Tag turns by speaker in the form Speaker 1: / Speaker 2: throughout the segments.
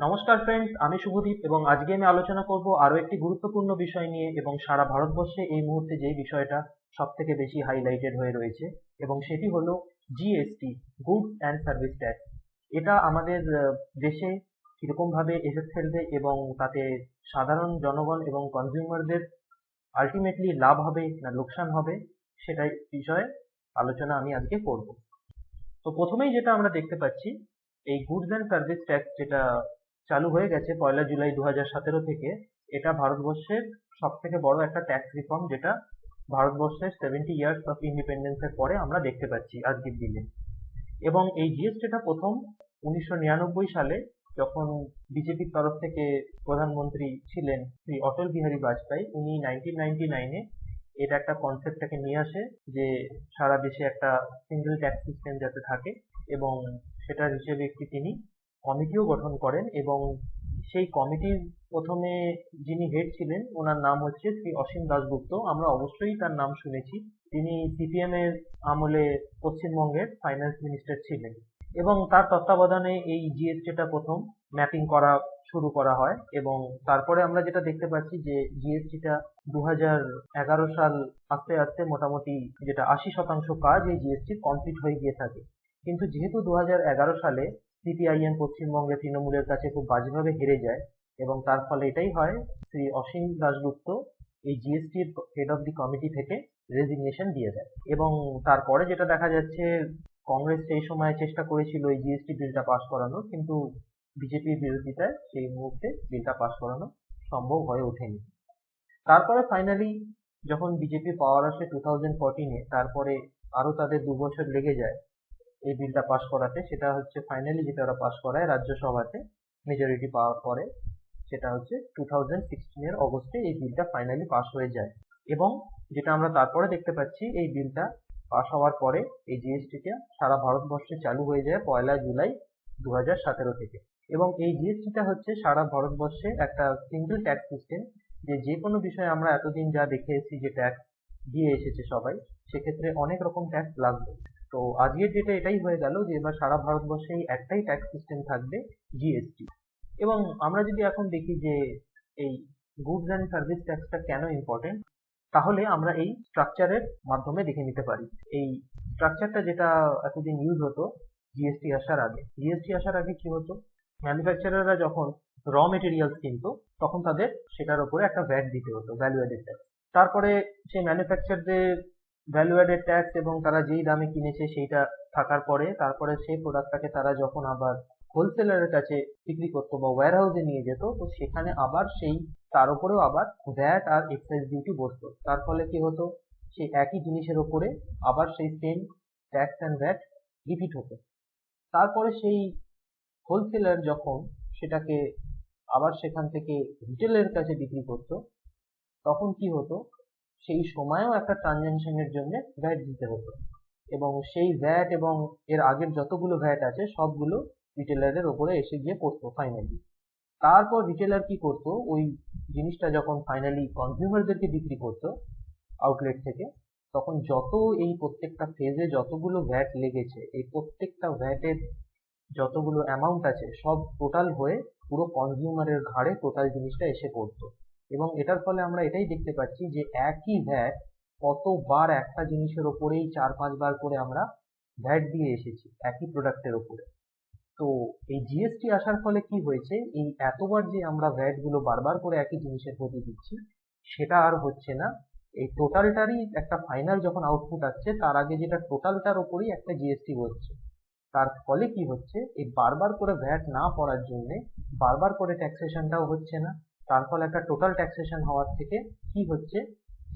Speaker 1: নমস্কার ফ্রেন্ডস, আমি শুভদীপ এবং আজকে আমি আলোচনা করব আরো একটি গুরুত্বপূর্ণ বিষয় নিয়ে এবং সারা ভারতবর্ষে এই মুহূর্তে যে বিষয়টা সব থেকে বেশি হাইলাইটেড হয়ে রয়েছে এবং সেটি হলো GST, goods and service tax. এটা আমাদের দেশে কিরকম ভাবে এফেক্ট ফেলবে এবং তাতে সাধারণ জনগণ এবং কনজিউমারদের আলটিমেটলি লাভ হবে না লোকসান হবে, সেটাই বিষয়ে আলোচনা আমি আজকে করব। তো প্রথমেই যেটা আমরা দেখতে পাচ্ছি, এই গুডস অ্যান্ড সার্ভিস ট্যাক্স যেটা চালু হয়ে গেছে 1লা জুলাই 2017 থেকে, এটা ভারতবর্ষের সব থেকে বড় একটা ট্যাক্স রিফর্ম, যেটা ভারতবর্ষের 70 ইয়ার্স অফ ইন্ডিপেন্ডেন্সের পরে আমরা দেখতে পাচ্ছি আজকের দিনে। এবং এই জিএসটিটা প্রথম 1999 সালে, যখন বিজেপির তরফ থেকে প্রধানমন্ত্রী ছিলেন শ্রী অটল বিহারী বাজপেয়ী, উনি 1999-এ এটা একটা কনসেপ্টটাকে নিয়ে আসে যে সারা দেশে একটা সিঙ্গেল ট্যাক্স সিস্টেম যাতে থাকে, এবং সেটার হিসেবে একটি তিনি কমিটিও গঠন করেন। এবং সেই কমিটির প্রথমে যিনি হেড ছিলেন, ওনার নাম হচ্ছে শ্রী অসীম দাশগুপ্ত। আমরা অবশ্যই তার নাম শুনেছি। তিনি সিপিএম এর আমলে পশ্চিমবঙ্গের ফাইন্যান্স মিনিস্টার ছিলেন এবং তার তত্ত্বাবধানে এই জিএসটিটা প্রথম ম্যাপিং করা শুরু করা হয়। এবং তারপরে আমরা যেটা দেখতে পাচ্ছি যে জিএসটিটা 2011 সাল আস্তে আস্তে মোটামুটি যেটা 80% কাজ এই জিএসটি কমপ্লিট হয়ে গিয়ে থাকে। কিন্তু যেহেতু 2011 সালে সিপিআইএম পশ্চিমবঙ্গে তৃণমূলের কাছে খুব বাজেভাবে হেরে যায়, এবং তার ফলে এটাই হয়, শ্রী অসীম দাশগুপ্ত এই জিএসটির হেড অফ দি কমিটি থেকে রেজিগনেশন দিয়ে দেয়। এবং তারপরে যেটা দেখা যাচ্ছে, কংগ্রেস সেই সময় চেষ্টা করেছিল এই জিএসটি বিলটা পাস করানোর, কিন্তু বিজেপির বিরোধিতায় সেই মুহূর্তে বিলটা পাস করানো সম্ভব হয়ে ওঠেনি। তারপরে ফাইনালি যখন বিজেপি পাওয়ার আসে 2014-এ, তারপরে আরো তাদের 2 বছর লেগে যায় এই বিলটা পাস করাতে। সেটা হচ্ছে ফাইনালি যেটা ওরা পাস করায় রাজ্যসভাতে মেজরিটি পাওয়ার পরে, সেটা হচ্ছে 2016-এর অগস্টে এই বিলটা ফাইনালি পাস হয়ে যায়। এবং যেটা আমরা তারপরে দেখতে পাচ্ছি, এই বিলটা পাস হওয়ার পরে এই জিএসটিটা সারা ভারতবর্ষে চালু হয়ে যায় 1লা জুলাই 2017 থেকে। এবং এই জিএসটিটা হচ্ছে সারা ভারতবর্ষে একটা সিঙ্গেল ট্যাক্স সিস্টেম, যে কোনো বিষয়ে আমরা এতদিন যা দেখে এসেছি যে ট্যাক্স দিয়ে এসেছে সবাই, সেক্ষেত্রে অনেক রকম ট্যাক্স লাগবে। তো আজকের ডেটে এটাই হয়ে গেল যে এবার সারা ভারতবর্ষে এই একটাই ট্যাক্স সিস্টেম থাকবে, জিএসটি। এবং আমরা যদি এখন দেখি যে এই গুডস অ্যান্ড সার্ভিস ট্যাক্সটা কেন ইম্পর্টেন্ট, তাহলে আমরা এই স্ট্রাকচারের মাধ্যমে দেখে নিতে পারি। এই স্ট্রাকচারটা যেটা এতদিন ইউজ হতো জিএসটি আসার আগে কি হতো, ম্যানুফ্যাকচারাররা যখন র মেটেরিয়ালস কিনতো, তখন তাদের সেটার উপরে একটা ভ্যাট দিতে হতো, ভ্যালু অ্যাডেড ট্যাক্স। তারপরে সেই ম্যানুফ্যাকচারদের ভ্যালু অ্যাডেড ট্যাক্স এবং তারা যেই দামে কিনেছে সেইটা থাকার পরে, তারপরে সেই প্রোডাক্টটাকে তারা যখন আবার হোলসেলারের কাছে বিক্রি করতো বা ওয়্যার হাউসে নিয়ে যেত, তো সেখানে আবার সেই তার উপরেও আবার ভ্যাট আর এক্সাইজ ডিউটি বসতো। তার ফলে কি হতো, সেই একই জিনিসের উপরে আবার সেই same tax and VAT repeat হতো। তারপরে সেই হোলসেলার যখন সেটাকে আবার সেখান থেকে রিটেলের কাছে বিক্রি করতো, তখন কি হতো, সেই সময়েও একটা ট্রানজাকশনের জন্য ভ্যাট দিতে হতো। এবং সেই ভ্যাট এবং এর আগের যতগুলো ভ্যাট আছে সবগুলো রিটেলারের ওপরে এসে গিয়ে পড়তো ফাইনালি। তারপর রিটেলার কি করতো, ওই জিনিসটা যখন ফাইনালি কনজিউমারদেরকে বিক্রি করতো আউটলেট থেকে, তখন যত এই প্রত্যেকটা ফেজে যতগুলো ভ্যাট লেগেছে, এই প্রত্যেকটা ভ্যাটের যতগুলো অ্যামাউন্ট আছে সব টোটাল হয়ে পুরো কনজিউমারের ঘাড়ে টোটাল জিনিসটা এসে পড়তো। এবং এটার ফলে আমরা এটাই দেখতে পাচ্ছি যে একই ভ্যাট কতবার একটা জিনিসের ওপরেই 4-5 বার করে আমরা ভ্যাট দিয়ে এসেছি একই প্রোডাক্টের ওপরে। তো এই জিএসটি আসার ফলে কি হয়েছে, এই এতবার যে আমরা ভ্যাট গুলো বারবার করে একই জিনিসের প্রতি দিচ্ছি, সেটা আর হচ্ছে না। এই টোটালটারই একটা ফাইনাল যখন আউটপুট আসছে, তার আগে যেটা টোটালটার ওপরেই একটা জিএসটি হচ্ছে। তার ফলে কি হচ্ছে, এই বারবার করে ভ্যাট না পড়ার জন্য বারবার করে ট্যাক্সেশনটাও হচ্ছে না। তার ফলে একটা টোটাল ট্যাক্সেশন হওয়ার থেকে কি হচ্ছে,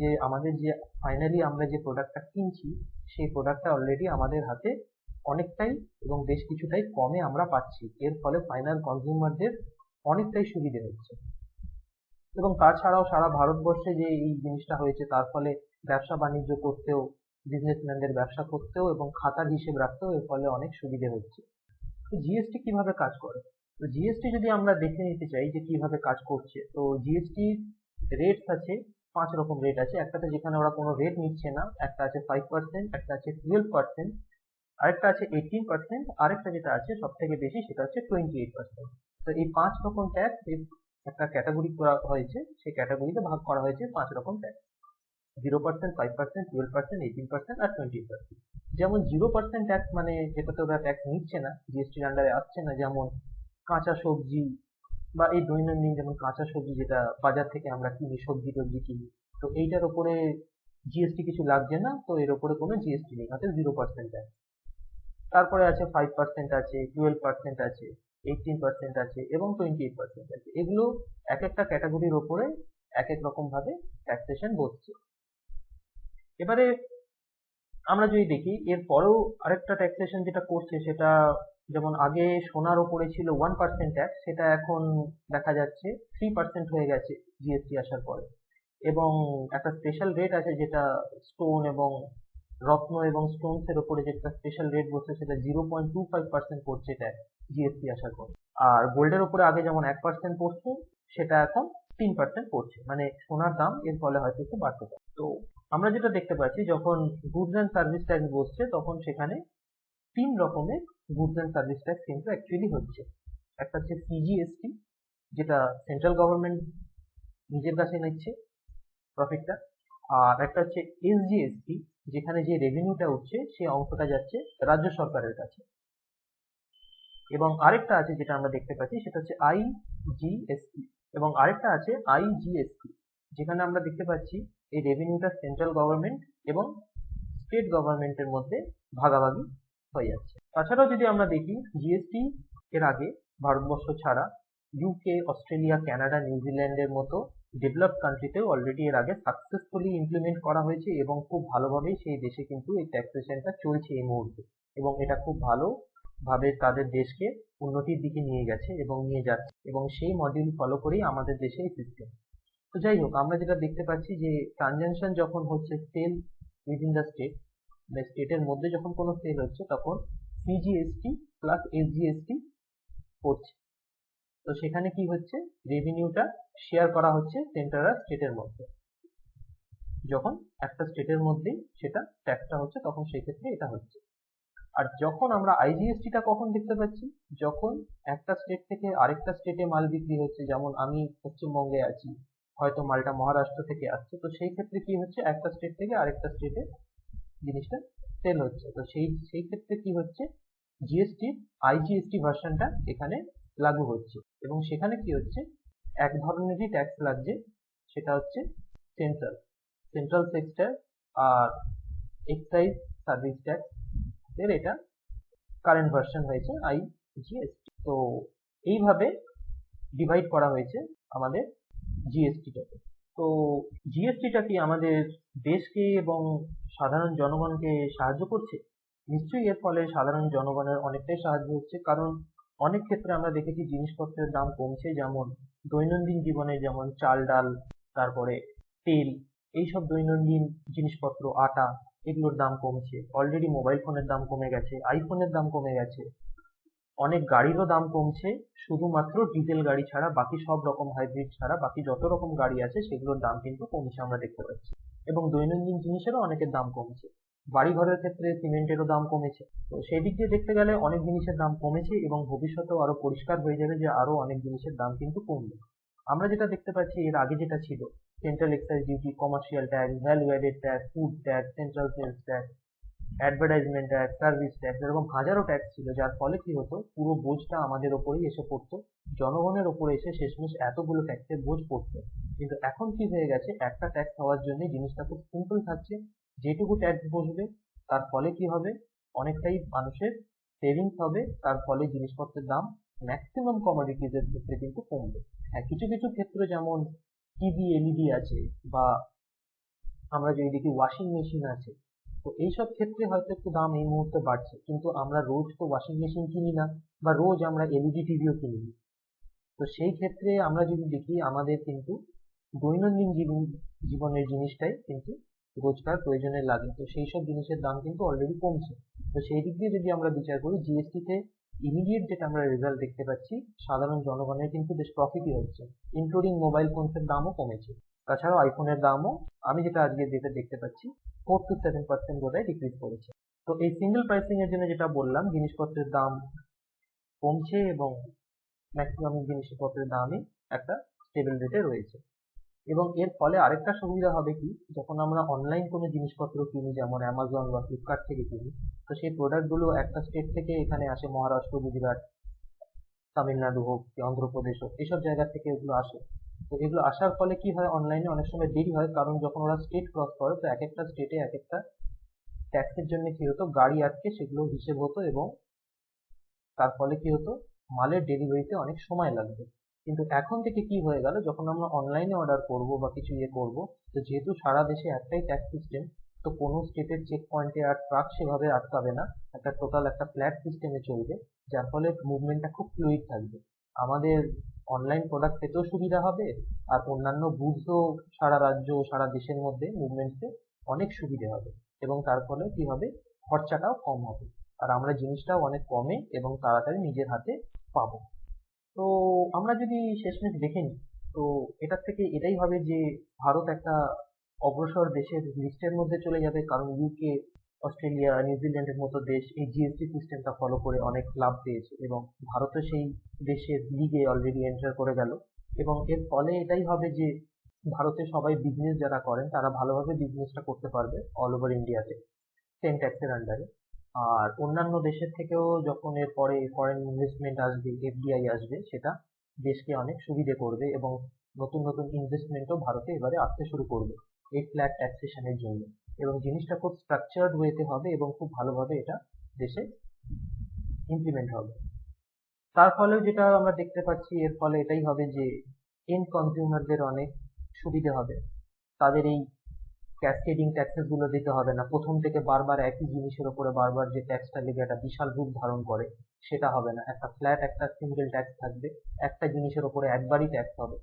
Speaker 1: যে আমাদের যে ফাইনালি আমরা যে প্রোডাক্টটা কিনছি, সেই প্রোডাক্টটা অলরেডি আমাদের হাতে অনেকটাই এবং বেশ কিছুটাই কমে আমরা পাচ্ছি। এর ফলে ফাইনাল কনজিউমারদের অনেকটাই সুবিধে হচ্ছে। এবং তাছাড়াও সারা ভারতবর্ষে যে এই জিনিসটা হয়েছে, তার ফলে ব্যবসা বাণিজ্য করতেও, বিজনেসম্যানদের ব্যবসা করতেও এবং খাতার হিসেব রাখতেও এর ফলে অনেক সুবিধে হচ্ছে। তো জিএসটি কিভাবে কাজ করে, তো জিএসটি যদি আমরা দেখে নিতে চাই যে কিভাবে কাজ করছে, তো জিএসটি রেটস আছে, 5 রকম রেট আছে। একটাতে যেখানে ওরা কোনো রেট নিচ্ছে না, একটা আছে 5%, একটা আছে 12%, আরেকটা আছে 18%, আরেকটা যেটা আছে সব থেকে বেশি সেটা হচ্ছে 28%। তো এই 5 রকম ট্যাক্স একটা ক্যাটাগরি করা হয়েছে, সেই ক্যাটাগরিতে ভাগ করা হয়েছে 5 রকম ট্যাক্স: 0%, 5%, 12%, 18% আর 20%। যেমন 0% ট্যাক্স মানে যেটাতে ওরা ট্যাক্স নিচ্ছে না, জিএসটির আন্ডারে আসছে না, যেমন কাঁচা সবজি বা এই দৈনন্দিন যেমন কাঁচা সবজি যেটা বাজার থেকে আমরা কিনি, সবজি টবজি কিনি, তো এইটার ওপরে জিএসটি কিছু লাগছে না, তো এর ওপরে কোনো জিএসটি নেই, অর্থাৎ 0% ট্যাক্স। তারপরে আছে 5% আছে, 12% আছে, 18% আছে এবং 28% আছে। এগুলো এক একটা ক্যাটাগরির ওপরে এক এক রকম ভাবে ট্যাক্সেশন বসছে। এবারে আমরা যদি দেখি এর পরেও আরেকটা ট্যাক্সেশন যেটা করছে, সেটা যেমন আগে সোনার ওপরে ছিল 1% ট্যাক্স, সেটা এখন দেখা যাচ্ছে 3% হয়ে গেছে জিএসটি আসার পরে। এবং একটা স্পেশাল রেট আছে যেটা স্টোন এবং রত্ন এবং স্টোনস এর উপরে যে একটা স্পেশাল রেট বসছে, সেটা 0.25% পড়ছে ট্যাক্স জিএসটি আসার পর। আর গোল্ডের উপরে আগে যেমন 1% পড়ছে, সেটা এখন 3% পড়ছে, মানে সোনার দাম এর ফলে হয়তো একটু বাড়তে পারে। তো আমরা যেটা দেখতে পাচ্ছি, যখন গুডস অ্যান্ড সার্ভিস ট্যাক্স বসছে, তখন সেখানে 3 রকমের গুডস অ্যান্ড সার্ভিস ট্যাক্স কিন্তু অ্যাকচুয়ালি হচ্ছে। একটা হচ্ছে সিজিএসটি, যেটা সেন্ট্রাল গভর্নমেন্ট নিজের কাছে নিচ্ছে প্রফিটটা। আর একটা হচ্ছে এসজিএসটি, যেখানে যে রেভিনিউটা উঠছে সেই অংশটা যাচ্ছে রাজ্য সরকারের কাছে। এবং আরেকটা আছে যেটা আমরা দেখতে পাচ্ছি, সেটা হচ্ছে আইজিএসটি, এবং আরেকটা আছে আইজিএসটি, যেখানে আমরা দেখতে পাচ্ছি এই রেভিনিউটা সেন্ট্রাল গভর্নমেন্ট এবং স্টেট গভর্নমেন্টের মধ্যে ভাগাভাগি হয়ে যাচ্ছে। তাছাড়াও যদি আমরা দেখি, জিএসটি এর আগে ভারতবর্ষ ছাড়া ইউকে, অস্ট্রেলিয়া, কানাডা, নিউজিল্যান্ডের মতো ডেভেলপড কান্ট্রিতেও অলরেডি এর আগে সাকসেসফুলি ইমপ্লিমেন্ট করা হয়েছে এবং খুব ভালোভাবেই সেই দেশে কিন্তু এই ট্যাক্সেশনটা চলছে এই মুহূর্তে, এবং এটা খুব ভালোভাবে তাদের দেশকে উন্নতির দিকে নিয়ে গেছে এবং নিয়ে যাচ্ছে, এবং সেই মডেল ফলো করেই আমাদের দেশে এই সিস্টেম। তো যাই হোক, আমরা যেটা দেখতে পাচ্ছি যে ট্রানজাকশন যখন হচ্ছে সেল উইদিন দ্য স্টেট, মানে স্টেটের মধ্যে যখন কোনো সেল হচ্ছে, তখন সিজিএসটি প্লাস এসজিএসটি পড়ছে। তো সেখানে কি হচ্ছে, রেভিনিউটা শেয়ার করা হচ্ছে সেন্ট্রাল আর স্টেটের মধ্যে। যখন একটা স্টেটের মধ্যেই সেটা ট্যাক্সটা হচ্ছে, তখন সেই ক্ষেত্রে এটা হচ্ছে। আর যখন আমরা আইজিএসটিটা কখন দেখতে পাচ্ছি, যখন একটা স্টেট থেকে আরেকটা স্টেটে মাল বিক্রি হচ্ছে, যেমন আমি পশ্চিমবঙ্গে আছি, হয়তো মালটা মহারাষ্ট্র থেকে আসছে, তো সেই ক্ষেত্রে কি হচ্ছে, একটা স্টেট থেকে আরেকটা স্টেটে জিনিসটা সেল হচ্ছে, তো সেই ক্ষেত্রে কি হচ্ছে, জিএসটি আইজিএসটি ভার্সনটা এখানে লাগু হচ্ছে, এবং সেখানে কি হচ্ছে, এক ধরনেরই ট্যাক্স লাগছে, সেটা হচ্ছে সেন্ট্রাল সেক্টর আর এক্সাইজ সার্ভিস ট্যাক্স এর এটা কারেন্ট ভার্সন হয়েছে আইজিএসটি। তো এইভাবে ডিভাইড করা হয়েছে আমাদের জিএসটিটাকে। তো জিএসটিটা কি আমাদের দেশকে এবং সাধারণ জনগণকে সাহায্য করছে? নিশ্চয়ই এর ফলে সাধারণ জনগণের অনেকটাই সাহায্য হচ্ছে, কারণ অনেক ক্ষেত্রে আমরা দেখেছি জিনিসপত্রের দাম কমছে, যেমন দৈনন্দিন জীবনে যেমন চাল ডাল, তারপরে তেল, এইসব দৈনন্দিন জিনিসপত্র, আটা, এগুলোর দাম কমছে। অলরেডি মোবাইল ফোনের দাম কমে গেছে, আইফোনের দাম কমে গেছে, অনেক গাড়িরও দাম কমছে, শুধুমাত্র ডিজেল গাড়ি ছাড়া বাকি সব রকম হাইব্রিড ছাড়া বাকি যত রকম গাড়ি আছে সেগুলোর দাম কিন্তু কমছে আমরা দেখতে পাচ্ছি, এবং দৈনন্দিন জিনিসেরও অনেকের দাম কমছে। বাড়ি ঘরের ক্ষেত্রে সিমেন্টেরও দাম কমেছে। তো সেই দিক দিয়ে দেখতে গেলে অনেক জিনিসের দাম কমেছে, এবং ভবিষ্যতেও আরো পরিষ্কার হয়ে যাবে যে আরো অনেক জিনিসের দাম কিন্তু কমবে। আমরা যেটা দেখতে পাচ্ছি, এর আগে যেটা ছিল, central excise duty, commercial tax, value added tax, food tax, central sales tax, advertisement tax, service tax, এরকম হাজারো ট্যাক্স ছিল, যার ফলে কি হতো, পুরো বোঝটা আমাদের ওপরেই এসে পড়তো, জনগণের ওপরে এসে শেষমেশ এতগুলো ট্যাক্সের বোঝ পড়তো। কিন্তু এখন কি হয়ে গেছে, একটা ট্যাক্স হওয়ার জন্য জিনিসটা খুব সিম্পল থাকছে, যেটুকু ট্যাক্স বসবে তার ফলে কি হবে, অনেকটাই মানুষের সেভিংস হবে, তার ফলে জিনিসপত্রের দাম ম্যাক্সিমাম কমোডিটিজ এর ক্ষেত্রে কিন্তু কমবে। হ্যাঁ, কিছু কিছু ক্ষেত্রে যেমন টিভি, এলইডি আছে, বা আমরা যদি দেখি ওয়াশিং মেশিন আছে, তো এইসব ক্ষেত্রে হয়তো একটু দাম এই মুহূর্তে বাড়ছে, কিন্তু আমরা রোজ তো ওয়াশিং মেশিন কিনি না, বা রোজ আমরা এলইডি টিভিও কিনি না। তো সেই ক্ষেত্রে আমরা যদি দেখি, আমাদের কিন্তু দৈনন্দিন জীবনের জিনিসটাই কিন্তু রোজকার প্রয়োজনে লাগে, তো সেই সব জিনিসের দাম কিন্তু অলরেডি কমছে। তো সেই দিক দিয়ে যদি আমরা বিচার করি, জিএসটি তে ইমিডিয়েট যেটা আমরা রেজাল্ট দেখতে পাচ্ছি, সাধারণ জনগণের কিন্তু বেশ প্রফিটই হচ্ছে, ইনক্লুডিং মোবাইল ফোনস এর দামও কমেছে। তাছাড়াও আইফোনের দামও আমি যেটা আজকে যেটা দেখতে পাচ্ছি 4 to 7% বোধহয় ডিক্রিজ করেছে। তো এই সিঙ্গেল প্রাইসিং এর জন্য যেটা বললাম, জিনিসপত্রের দাম কমছে এবং ম্যাক্সিমাম জিনিসপত্রের দামই একটা স্টেবল রেটে রয়েছে। এবং এর ফলে আরেকটা সুবিধা হবে কি, যখন আমরা অনলাইন কোনো জিনিসপত্র কিনি, যেমন অ্যামাজন বা ফ্লিপকার্ট থেকে কিনি, তো সেই প্রোডাক্টগুলো একটা স্টেট থেকে এখানে আসে, মহারাষ্ট্র, গুজরাট, তামিলনাড়ু হোক কি অন্ধ্রপ্রদেশ হোক, এইসব জায়গা থেকে এগুলো আসে। তো এগুলো আসার ফলে কি হয়, অনলাইনে অনেক সময় দেরি হয়, কারণ যখন ওরা স্টেট ক্রস করে তো এক একটা স্টেটে এক একটা ট্যাক্সের জন্য কি হতো, গাড়ি আটকে সেগুলো হিসেব হতো, এবং তার ফলে কি হতো, মালের ডেলিভারিতে অনেক সময় লাগবে। কিন্তু এখন থেকে কি হয়ে গেল, যখন আমরা অনলাইনে অর্ডার করব বা কিছু করব, তো যেহেতু সারা দেশে একটাই ট্যাক্স সিস্টেম, তো কোনো স্টেটের চেক পয়েন্টে আর ট্রাক সেভাবে আটকাবে না, একটা টোটাল একটা ফ্ল্যাট সিস্টেমে চলবে, যার ফলে মুভমেন্টটা খুব ফ্লুইড থাকবে। আমাদের অনলাইন প্রোডাক্ট পেতেও সুবিধা হবে, আর অন্যান্য গুডসও সারা রাজ্য সারা দেশের মধ্যে মুভমেন্টসে অনেক সুবিধে হবে, এবং তার ফলে কি হবে, খরচাটাও কম হবে, আর আমরা জিনিসটাও অনেক কমে এবং তাড়াতাড়ি নিজের হাতে পাবো। তো আমরা যদি শেষমেশ দেখে নিই, তো এটার থেকে এটাই হবে যে ভারত একটা অগ্রসর দেশের লিস্টের মধ্যে চলে যাবে, কারণ ইউকে, অস্ট্রেলিয়া, নিউজিল্যান্ডের মতো দেশ এই জিএসটি সিস্টেমটা ফলো করে অনেক লাভ পেয়েছে, এবং ভারতও সেই দেশের লিগে অলরেডি এন্টার করে গেল। এবং এর ফলে এটাই হবে যে ভারতে সবাই বিজনেস যারা করেন তারা ভালোভাবে বিজনেসটা করতে পারবে অল ওভার ইন্ডিয়াতে, সেম ট্যাক্সের আন্ডারে। আর অন্যান্য দেশের থেকেও যখন এর পরে ফরেন ইনভেস্টমেন্ট আসবে, এফডিআই আসবে, সেটা দেশকে অনেক সুবিধে করবে, এবং নতুন নতুন ইনভেস্টমেন্টও ভারতে এবারে আসতে শুরু করবে এই ফ্ল্যাট ট্যাক্সেশনের জন্য। এবং জিনিসটা খুব স্ট্রাকচার্ড ওয়েতে হবে এবং খুব ভালোভাবে এটা দেশে ইমপ্লিমেন্ট হবে। তার ফলেও যেটা আমরা দেখতে পাচ্ছি, এর ফলে এটাই হবে যে এন্ড কনজিউমারদের অনেক সুবিধে হবে, তাদের এই ক্যাসকেডিং ট্যাক্সেস গুলো দিতে হবে না, প্রথম থেকে বারবার একই জিনিসের উপরে বারবার যে ট্যাক্সটা লেগে একটা বিশাল রূপ ধারণ করে সেটা হবে না, একটা ফ্ল্যাট একটা সিঙ্গেল ট্যাক্স থাকবে, একটা জিনিসের উপরে একবারই ট্যাক্স হবে।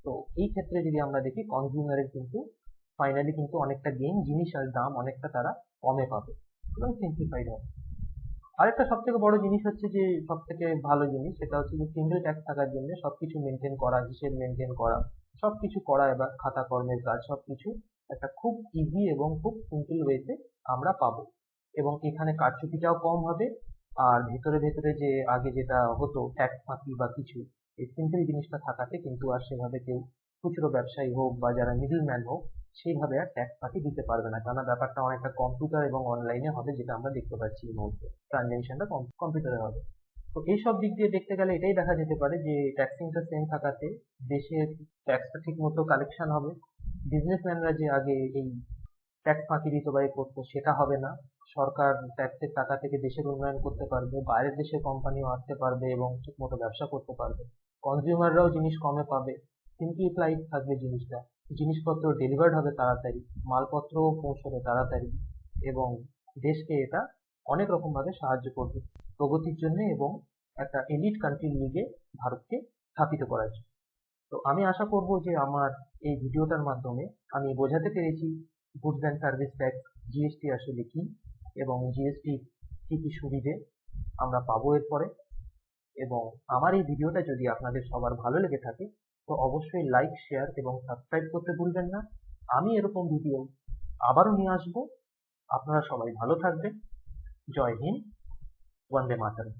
Speaker 1: তো এই ক্ষেত্রে যদি আমরা দেখি, কনজিউমারের কিন্তু ফাইনালি কিন্তু অনেকটা গেইন, জিনিস আর দাম অনেকটা তারা কমে পাবে এবং সিম্পলিফাইড হবে। আরেকটা সব থেকে বড় জিনিস হচ্ছে যে সব থেকে ভালো জিনিস, সেটা হচ্ছে যে সিঙ্গেল ট্যাক্স থাকার জন্য সবকিছু মেনটেন করা, হিসেব মেনটেন করা, সবকিছু করা, এবার খাতা কর্মের কাজ সবকিছু একটা খুব ইজি এবং খুব সিম্পল ওয়েতে আমরা পাবো, এবং এখানে কারচুপিটাও কম হবে। আর ভেতরে ভেতরে যে আগে যেটা হতো ট্যাক্স ফাঁকি বা কিছু, এই সিম্পল জিনিসটা থাকাতে কিন্তু আর সেভাবে কেউ খুচরো ব্যবসায়ী হোক বা যারা মিডল ম্যান হোক সেইভাবে আর ট্যাক্স ফাঁকি দিতে পারবে না, কেননা ব্যাপারটা অনেকটা কম্পিউটার এবং অনলাইনে হবে, যেটা আমরা দেখতে পাচ্ছি এই মুহূর্তে ট্রানজেকশনটা কম্পিউটারে হবে। তো এইসব দিক দিয়ে দেখতে গেলে এটাই দেখা যেতে পারে যে ট্যাক্সিংটা সেম থাকাতে দেশের ট্যাক্সটা ঠিক মতো কালেকশন হবে, বিজনেসম্যানরা যে আগে এই ট্যাক্স ফাঁকি দিত বা করতো সেটা হবে না, সরকার ট্যাক্সের টাকা থেকে দেশের উন্নয়ন করতে পারবে, বাইরের দেশের কোম্পানিও আসতে পারবে এবং ঠিক মতো ব্যবসা করতে পারবে, কনজিউমাররাও জিনিস কমে পাবে, সিম্পলিফাইড থাকবে জিনিসটা, জিনিসপত্র ডেলিভার্ড হবে তাড়াতাড়ি, মালপত্রও পৌঁছবে তাড়াতাড়ি, এবং দেশকে এটা অনেক রকম ভাবে সাহায্য করবে প্রগতির জন্য এবং একটা এলিট কান্ট্রি লিগে ভারতকে স্থাপিত করার জন্য। তো আমি আশা করব যে আমার এই ভিডিওটার মাধ্যমে আমি বোঝাতে পেরেছি goods and service tax, GST আসলে কি, এবং জিএসটি কি কি সুবিধে আমরা পাবো এরপরে। এবং আমার এই ভিডিওটা যদি আপনাদের সবার ভালো লেগে থাকে, তো অবশ্যই লাইক, শেয়ার এবং সাবস্ক্রাইব করতে ভুলবেন না। আমি এরকম ভিডিও আবারও নিয়ে আসবো। আপনারা সবাই ভালো থাকবেন। জয় হিন্দ, বন্দে মাতরম।